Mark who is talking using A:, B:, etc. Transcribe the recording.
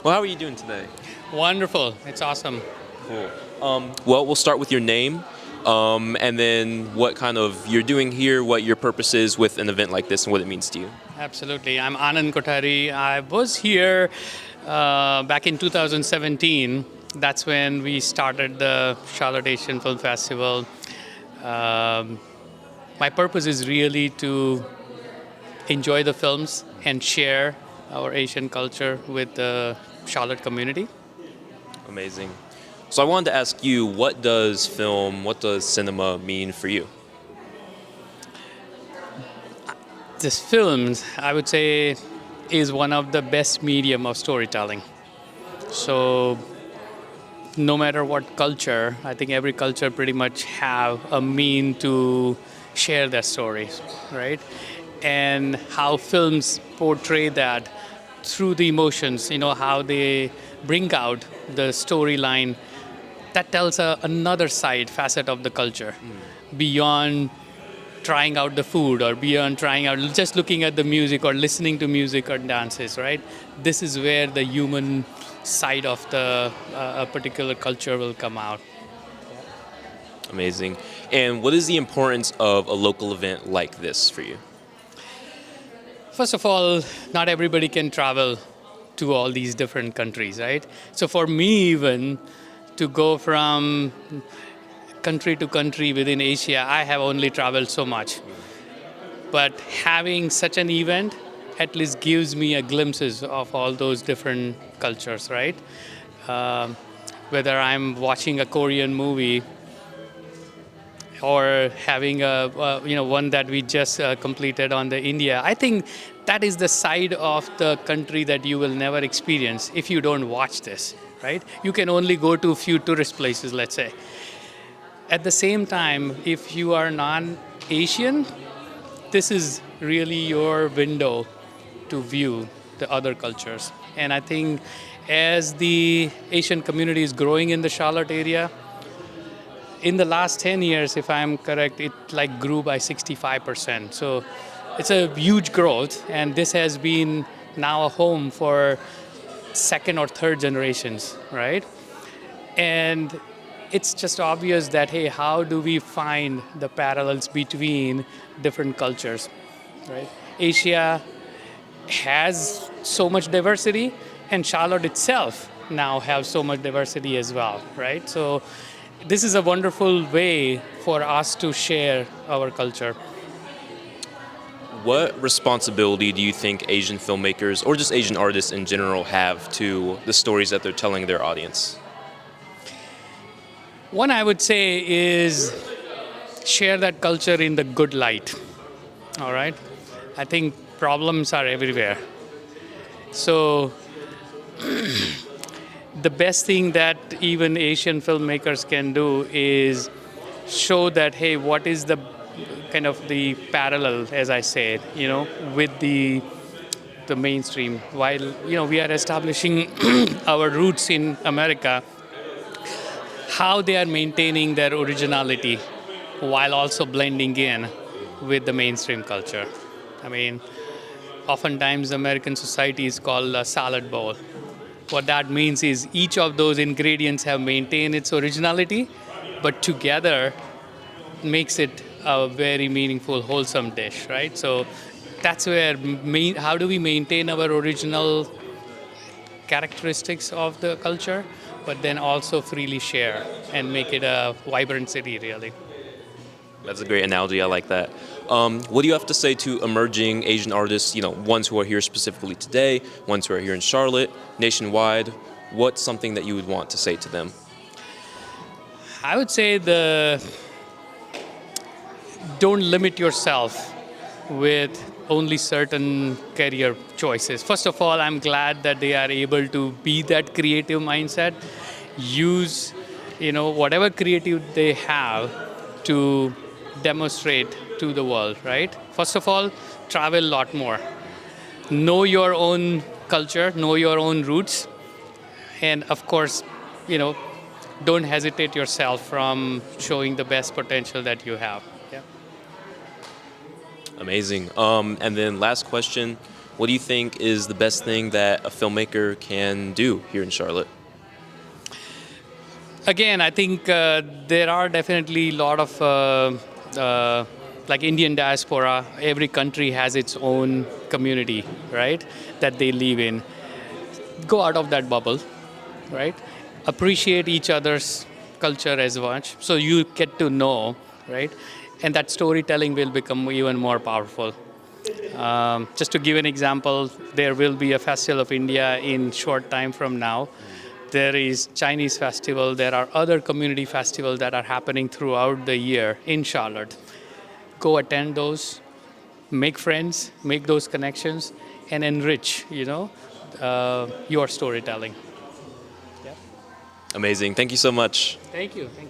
A: Well, how are you doing today?
B: Wonderful. It's awesome.
A: Cool. Well, we'll start with your name, and then what kind of you're doing here, what your purpose is with an event like this, and what it means to you.
B: Absolutely. I'm Anand Kothari. I was here back in 2017. That's when we started the Charlotte Asian Film Festival. Um, my purpose is really to enjoy the films and share our Asian culture with the Charlotte community.
A: Amazing. So I wanted to ask you, what does film, what does cinema mean for you?
B: This film, I would say, is one of the best medium of storytelling. So no matter what culture, I think every culture pretty much have a mean to share their stories, right? And how films portray that through the emotions, how they bring out the storyline that tells another side, facet of the culture beyond trying out the food or beyond trying out just looking at the music or listening to music or dances, right? This is where the human side of the a particular culture will come out.
A: Amazing. And what is the importance of a local event like this for you?
B: First of all, not everybody can travel to all these different countries, right? So for me, even to go from country to country within Asia, I have only traveled so much. But having such an event at least gives me a glimpses of all those different cultures, right? Um, Whether I'm watching a Korean movie or having one that we just completed on the India, I think that is the side of the country that you will never experience if you don't watch this, right? You can only go to a few tourist places, let's say. At the same time, if you are non-Asian, this is really your window to view the other cultures. And I think as the Asian community is growing in the Charlotte area, in the last 10 years, if I'm correct, it like grew by 65%. So it's a huge growth, and this has been now a home for second or third generations, right? And it's just obvious that, hey, how do we find the parallels between different cultures, right? Asia has so much diversity, and Charlotte itself now has so much diversity as well, right? So this is a wonderful way for us to share our culture.
A: What responsibility do you think Asian filmmakers or just Asian artists in general have to the stories that they're telling their audience?
B: One I would say is share that culture in the good light, all right? I think problems are everywhere. So the best thing that even Asian filmmakers can do is show that, hey, what is the kind of the parallel, as I said, with the mainstream. While we are establishing our roots in America, how they are maintaining their originality while also blending in with the mainstream culture. I mean, oftentimes American society is called a salad bowl. What that means is each of those ingredients have maintained its originality, but together makes it a very meaningful, wholesome dish, right? So that's where how do we maintain our original characteristics of the culture, but then also freely share and make it a vibrant city, really.
A: That's a great analogy. I like that. What do you have to say to emerging Asian artists, ones who are here specifically today, ones who are here in Charlotte, nationwide? What's something that you would want to say to them?
B: I would say don't limit yourself with only certain career choices. First of all, I'm glad that they are able to be that creative mindset, use whatever creative they have to demonstrate to the world, right? First of all, travel a lot more. Know your own culture, know your own roots, and of course, don't hesitate yourself from showing the best potential that you have. Yeah.
A: Amazing. And then last question, what do you think is the best thing that a filmmaker can do here in Charlotte?
B: Again, I think there are definitely a lot of like Indian diaspora. Every country has its own community, right, that they live in. Go out of that bubble, right? Appreciate each other's culture as much, so you get to know, right? And that storytelling will become even more powerful. Just to give an example, there will be a Festival of India in short time from now. There is Chinese festival. There are other community festivals that are happening throughout the year in Charlotte. Go attend those, make friends, make those connections, and enrich, your storytelling.
A: Amazing. Thank you so much.
B: Thank you.